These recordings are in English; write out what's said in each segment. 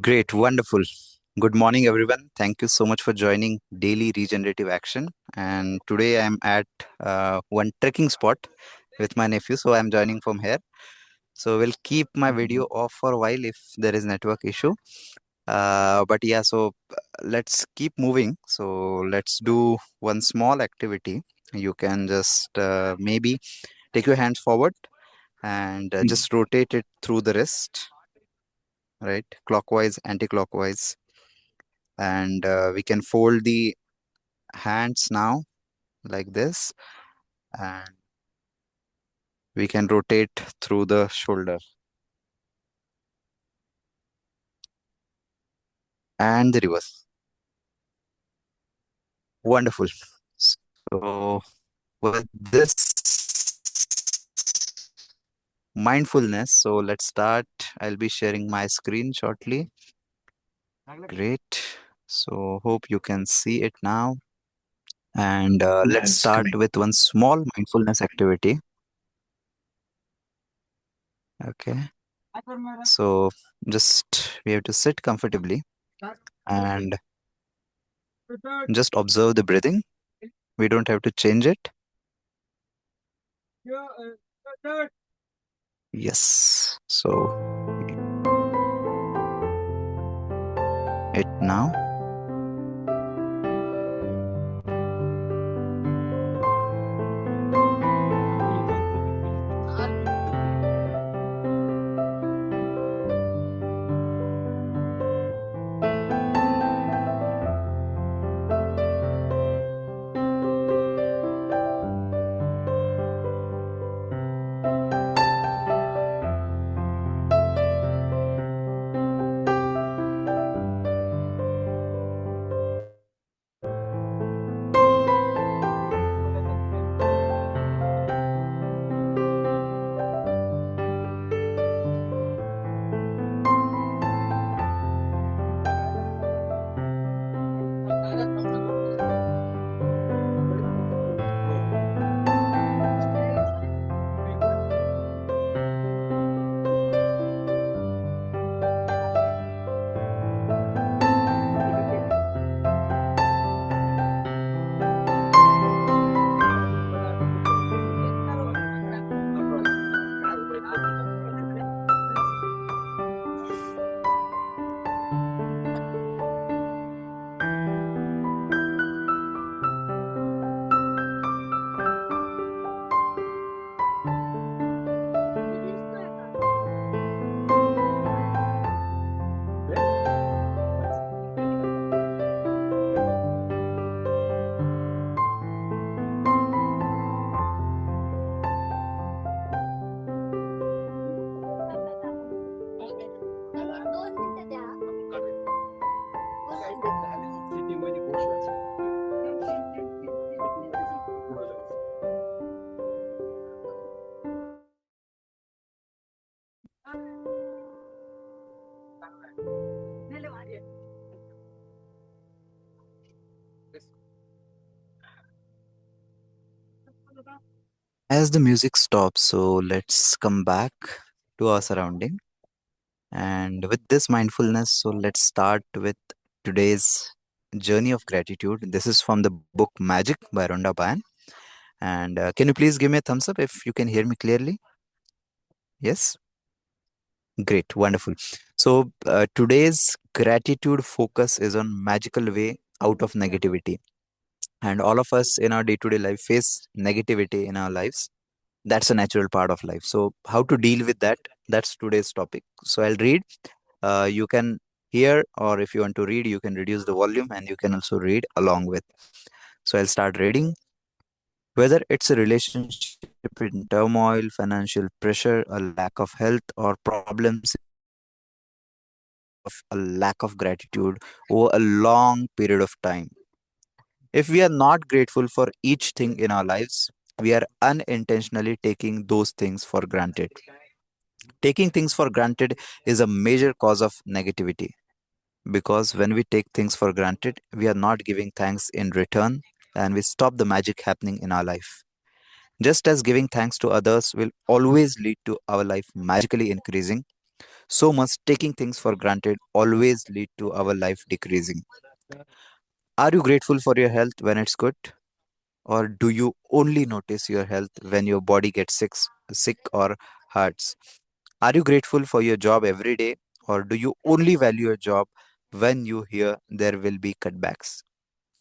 Great, wonderful. Good morning, everyone. Thank you so much for joining Daily Regenerative Action. And today I'm at one trekking spot with my nephew, so I'm joining from here. So we'll keep my video off for a while if there is network issue. But yeah, let's keep moving. So let's do one small activity. You can just maybe take your hands forward and just rotate it through the wrist, right? Clockwise, anti-clockwise, and we can fold the hands now like this, and we can rotate through the shoulder and the reverse. Wonderful. So with this mindfulness, so let's start. I'll be sharing my screen shortly. Great. So hope you can see it now, and let's That's start great. with one small mindfulness activity. Okay, so just we have to sit comfortably and just observe the breathing. We don't have to change it. Yes. So it now. As the music stops, so let's come back to our surrounding. And with this mindfulness, so let's start with today's journey of gratitude. This is from the book Magic by Rhonda Byrne. And can you please give me a thumbs up if you can hear me clearly? Yes? Great, wonderful. So today's gratitude focus is on magical way out of negativity. And all of us in our day-to-day life face negativity in our lives. That's a natural part of life. So how to deal with that? That's today's topic. So I'll read. You can hear, or if you want to read, you can reduce the volume and you can also read along with. So I'll start reading. Whether it's a relationship in turmoil, financial pressure, a lack of health, or problems of a lack of gratitude over a long period of time. If we are not grateful for each thing in our lives, we are unintentionally taking those things for granted. Taking things for granted is a major cause of negativity because when we take things for granted, we are not giving thanks in return and we stop the magic happening in our life. Just as giving thanks to others will always lead to our life magically increasing, So much taking things for granted always lead to our life decreasing. Are you grateful for your health when it's good? Or do you only notice your health when your body gets sick or hurts? Are you grateful for your job every day? Or do you only value your job when you hear there will be cutbacks?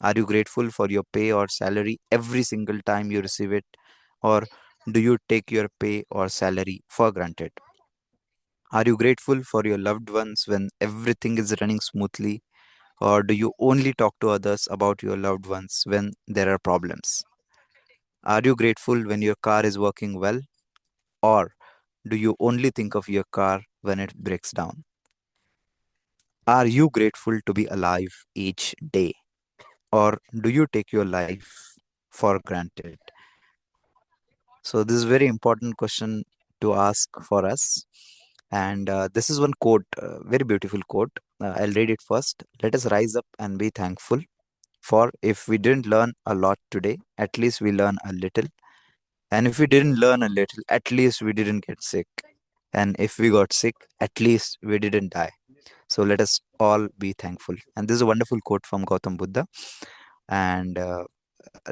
Are you grateful for your pay or salary every single time you receive it? Or do you take your pay or salary for granted? Are you grateful for your loved ones when everything is running smoothly? Or do you only talk to others about your loved ones when there are problems? Are you grateful when your car is working well? Or do you only think of your car when it breaks down? Are you grateful to be alive each day? Or do you take your life for granted? So, this is a very important question to ask for us. And this is one quote, very beautiful quote. I'll read it first. Let us rise up and be thankful. For if we didn't learn a lot today, at least we learn a little. And if we didn't learn a little, at least we didn't get sick. And if we got sick, at least we didn't die. So let us all be thankful. And this is a wonderful quote from Gautam Buddha. And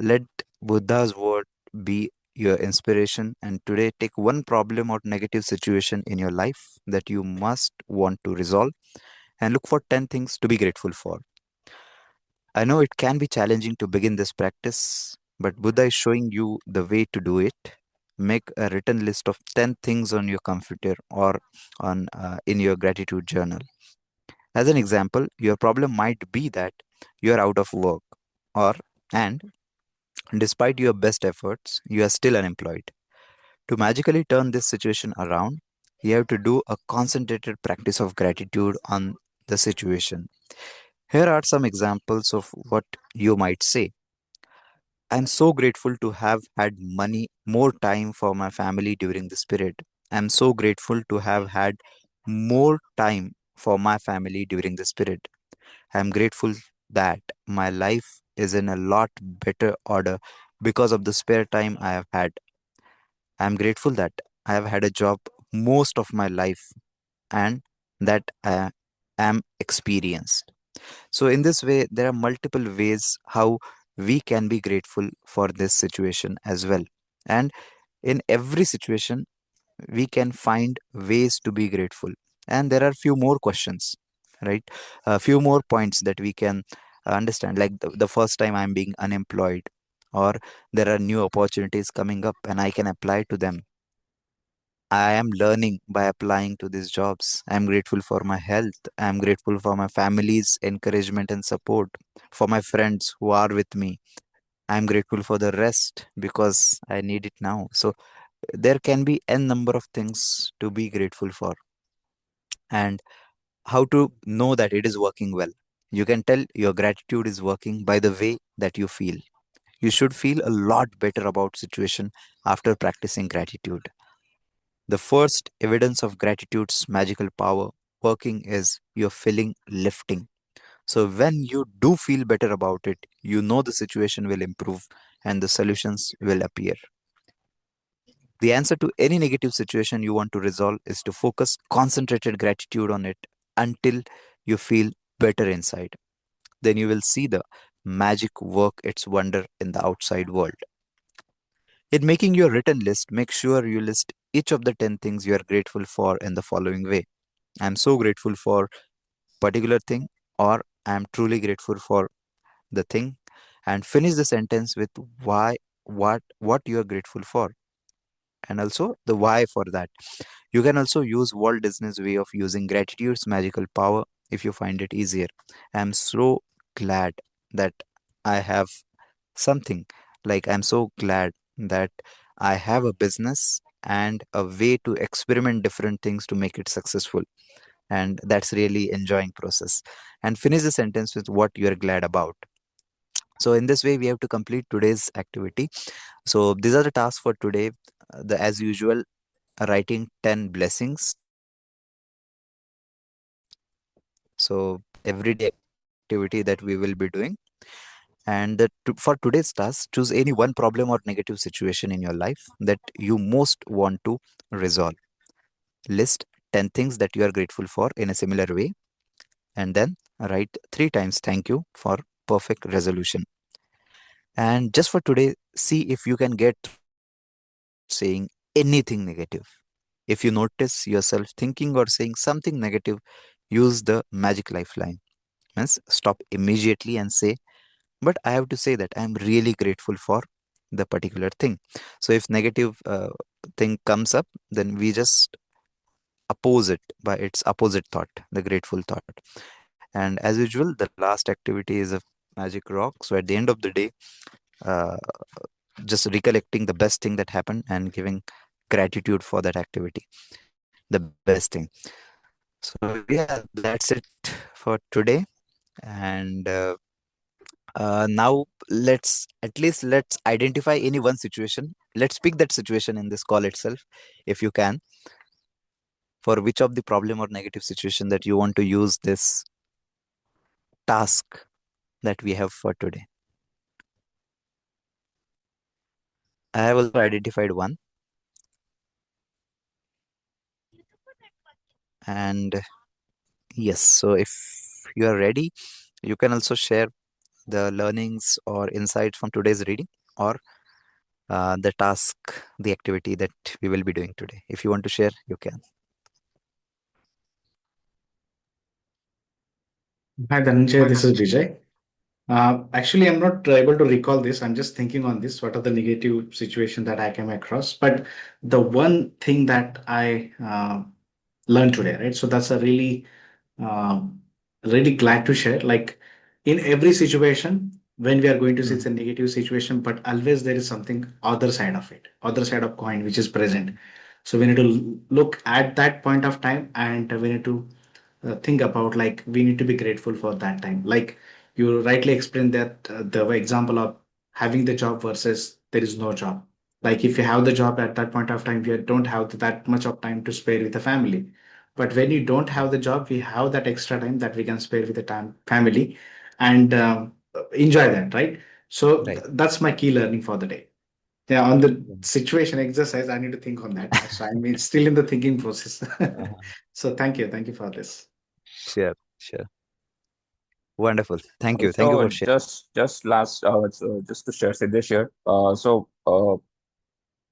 let Buddha's word be your inspiration. And today, take one problem or negative situation in your life that you must want to resolve and look for 10 things to be grateful for. I know it can be challenging to begin this practice, but Buddha is showing you the way to do it. Make a written list of 10 things on your computer or on in your gratitude journal. As an example, your problem might be that you are out of work or and despite your best efforts, you are still unemployed. To magically turn this situation around, you have to do a concentrated practice of gratitude on the situation. Here are some examples of what you might say. I'm so grateful to have had more time for my family during this period. I'm so grateful to have had more time for my family during this period. I'm grateful that my life is in a lot better order because of the spare time I have had. I'm grateful that I have had a job most of my life and that I am experienced. So, in this way, there are multiple ways how we can be grateful for this situation as well. And in every situation, we can find ways to be grateful. And there are few more questions, right? A few more points that we can understand. Like the first time I'm being unemployed, or there are new opportunities coming up and I can apply to them. I am learning by applying to these jobs. I'm grateful for my health. I'm grateful for my family's encouragement and support, for my friends who are with me. I'm grateful for the rest because I need it now. So there can be n number of things to be grateful for. And how to know that it is working well? You can tell your gratitude is working by the way that you feel. You should feel a lot better about situation after practicing gratitude. The first evidence of gratitude's magical power working is your feeling lifting. So, when you do feel better about it, you know the situation will improve and the solutions will appear. The answer to any negative situation you want to resolve is to focus concentrated gratitude on it until you feel better inside. Then you will see the magic work its wonder in the outside world. In making your written list, make sure you list each of the 10 things you are grateful for in the following way. I'm so grateful for particular thing, or I'm truly grateful for the thing, and finish the sentence with why, what you are grateful for, and also the why for that. You can also use Walt Disney's way of using gratitude's magical power if you find it easier. I'm so glad that I have something, like I'm so glad that I have a business and a way to experiment different things to make it successful, and that's really enjoying process. And finish the sentence with what you are glad about. So in this way we have to complete today's activity. So these are the tasks for today. The as usual, writing 10 blessings. So everyday activity that we will be doing. And for today's task, choose any one problem or negative situation in your life that you most want to resolve. List 10 things that you are grateful for in a similar way, and then write 3 times thank you for perfect resolution. And just for today, see if you can get through the day without saying anything negative. If you notice yourself thinking or saying something negative, use the magic lifeline. Means stop immediately and say, but I have to say that I am really grateful for the particular thing. So if negative thing comes up, then we just oppose it by its opposite thought, the grateful thought. And as usual, the last activity is a magic rock. So at the end of the day, uh, just recollecting the best thing that happened and giving gratitude for that activity, the best thing. So yeah, that's it for today. And now let's identify any one situation. Let's pick that situation in this call itself, if you can, for which of the problem or negative situation that you want to use this task that we have for today. I have also identified one. And yes, so if you are ready, you can also share the learnings or insights from today's reading, or the task, the activity that we will be doing today. If you want to share, you can. Hi, Dhananjay. This is Vijay. Actually, I'm not able to recall this. I'm just thinking on this. What are the negative situation that I came across? But the one thing that I learned today, right? So that's a um, really glad to share. Like in every situation, when we are going to see it's a Mhm. negative situation, but always there is something other side of it, other side of coin, which is present. So we need to look at that point of time, and we need to think about like we need to be grateful for that time. Like you rightly explained that the example of having the job versus there is no job. Like if you have the job at that point of time, you don't have that much of time to spare with the family. But when you don't have the job, we have that extra time that we can spare with the time family and enjoy that, right? So Right. that's my key learning for the day. Yeah, on the Mhm. situation exercise, I need to think on that. So I mean, still in the thinking process. Uh-huh. So thank you for this. Sure, sure. Wonderful. Thank you. Thank you So for sharing. just last, just to share, Siddesh here.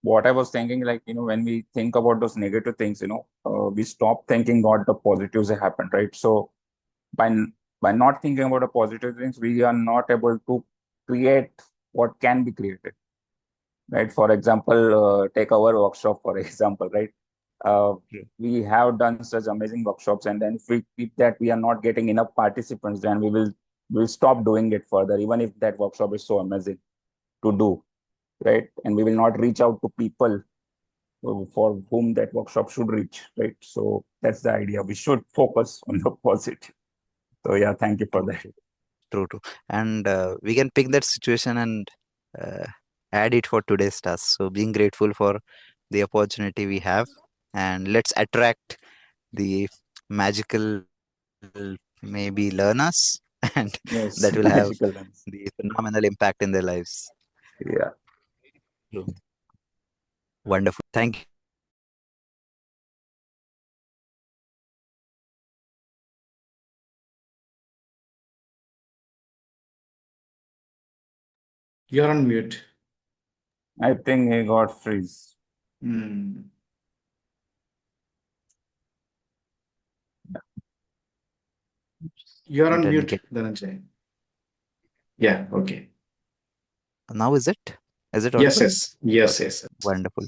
What I was thinking, like, when we think about those negative things, we stop thinking what the positives have happened, right? So by by not thinking about the positive things, we are not able to create what can be created, right? For example, take our workshop for example, right? Uh, True. we have done such amazing workshops, and then if we keep that we are not getting enough participants, then we'll stop doing it further, even if that workshop is so amazing to do, right? And we will not reach out to people for whom that workshop should reach, right? So that's the idea. We should focus on the positive. So yeah, thank you for True, that. true, true, true. And we can pick that situation and uh, add it for today's task. So being grateful for the opportunity we have, and let's attract the magical, maybe learners, and that will have Yes, magical the ones. phenomenal impact in their lives. Yeah. True. Wonderful. Thank you so much, Vijay. You're on mute. I think he got freeze. Hmm. You're on And mute, get Dhananjay. Yeah, okay. now, is it? Is it Yes, audible? yes, yes, yes. Wonderful.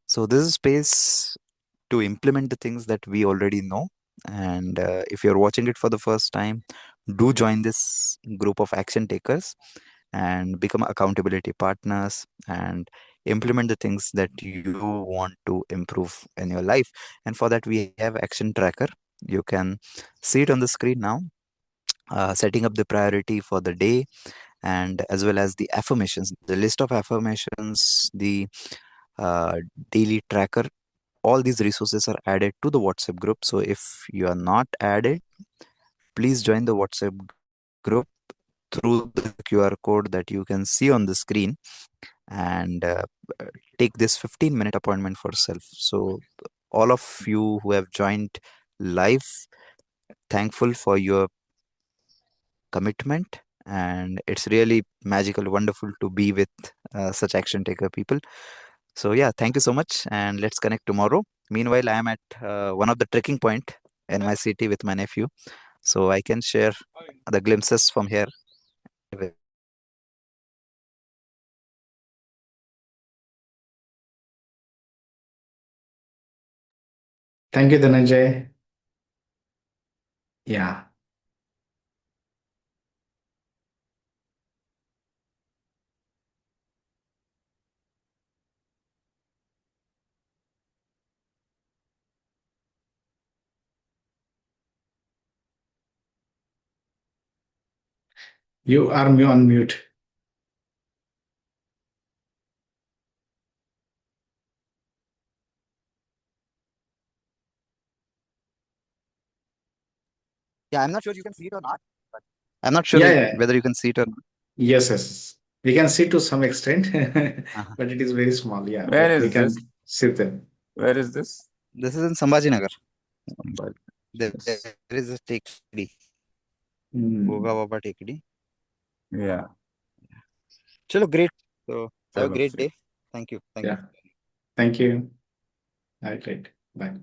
So this is space to implement the things that we already know. And if you're watching it for the first time, do join this group of action takers and become accountability partners and implement the things that you want to improve in your life. And for that, we have action tracker. You can see it on the screen now, setting up the priority for the day, and as well as the affirmations, the list of affirmations, the uh, daily tracker. All these resources are added to the WhatsApp group. So if you are not added, please join the WhatsApp group through the QR code that you can see on the screen, and take this 15-minute appointment for self. So all of you who have joined live. Thankful for your commitment, and it's really magical, wonderful to be with such action taker people. So yeah, thank you so much, and let's connect tomorrow. Meanwhile, I am at one of the trekking point in my city with my nephew, so I can share the glimpses from here. Thank you, Dhananjay. Yeah. You are on mute. Yeah, I'm not sure you can see it or not, but I'm not sure Yeah, yeah. whether you can see it or not. Yes, yes. We can see to some extent, Uh-huh. but it is very small. Yeah, Where but we is can this? see them. Where is this? This is in Sambhajinagar. But There yes. is a tekdi, Hmm. Goga Baba tekdi. Yeah. Chalo, great. So have a Chalo, great see. day. Thank you. Thank you. Yeah. Thank you. All right. Bye.